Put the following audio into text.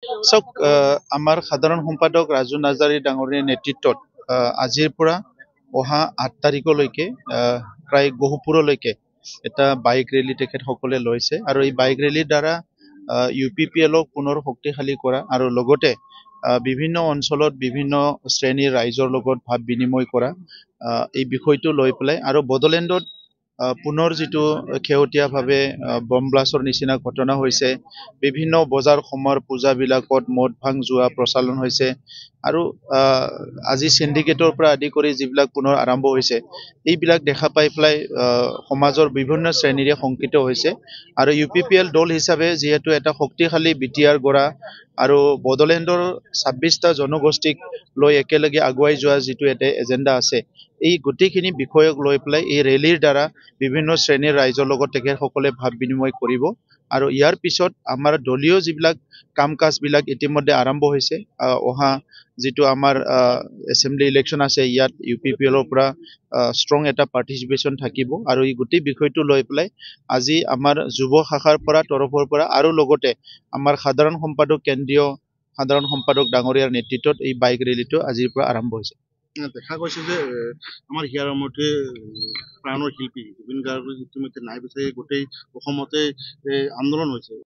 চাওক আমাৰ সাধাৰণ সম্পাদক ৰাজু নাৰ্জাৰী ডাঙৰীয়াৰ নেতৃত্বত আজিৰ পৰা অহা ৮ তাৰিখলৈকে প্ৰায় গহপুৰলৈকে এটা বাইক ৰেলী তেখেতসকলে লৈছে আৰু এই বাইক ৰেলীৰ দ্বাৰা UPPLক পুনৰ শক্তিশালী কৰা আৰু লগতে বিভিন্ন অঞ্চলত বিভিন্ন শ্ৰেণীৰ ৰাইজৰ লগত ভাৱ বিনিময় কৰা এই বিষয়টো লৈ পেলাই আৰু বড়োলেণ্ডত পুনৰ যিটো শেহতীয়াভাৱে বম ব্লাষ্টৰ নিচিনা ঘটনা হৈছে বিভিন্ন বজাৰ সমাৰ পূজাবিলাকত মদ ভাং যোৱা প্ৰচলন হৈছে আৰু আজি সিন্ডিকেটৰ পৰা আদি কৰি যিবিলাক পুনৰ আৰম্ভ হৈছে এইবিলাক দেখা পাই পেলাই সমাজৰ বিভিন্ন শ্ৰেণীৰে শংকিত হৈছে আৰু UPPL দল হিচাপে যিহেতু এটা শক্তিশালী BTR গঢ়া আৰু বড়োলেণ্ডৰ 26টা জনগোষ্ঠীক লৈ একেলগে আগুৱাই যোৱা যিটো এটা এজেণ্ডা আছে এই গোটেইখিনি বিষয়ক লৈ পেলাই এই ৰেলীৰ দ্বাৰা বিভিন্ন শ্ৰেণীৰ ৰাইজৰ লগত তেখেতসকলে ভাৱ বিনিময় কৰিব আৰু ইয়াৰ পিছত আমাৰ দলীয় যিবিলাক কাম কাজবিলাক ইতিমধ্যে আৰম্ভ হৈছে অহা যিটো আমাৰ এছেম্বলি ইলেকশ্যন আছে ইয়াত UPPLৰ পৰা ষ্ট্ৰং এটা পাৰ্টিচিপেশ্যন থাকিব আৰু এই গোটেই বিষয়টো লৈ পেলাই আজি আমাৰ যুৱ শাখাৰ পৰা তৰফৰ পৰা আৰু লগতে আমাৰ সাধাৰণ সম্পাদক কেন্দ্ৰীয় সাধাৰণ সম্পাদক ডাঙৰীয়াৰ নেতৃত্বত এই বাইক ৰেলীটো আজিৰ পৰা আৰম্ভ হৈছে দেখা গৈছে যে আমাৰ হিয়াৰ মতে প্ৰাণৰ শিল্পী জুবিন গাৰ্গ ইতিমধ্যে নাই বিচাৰি গোটেই অসমতে আন্দোলন হৈছে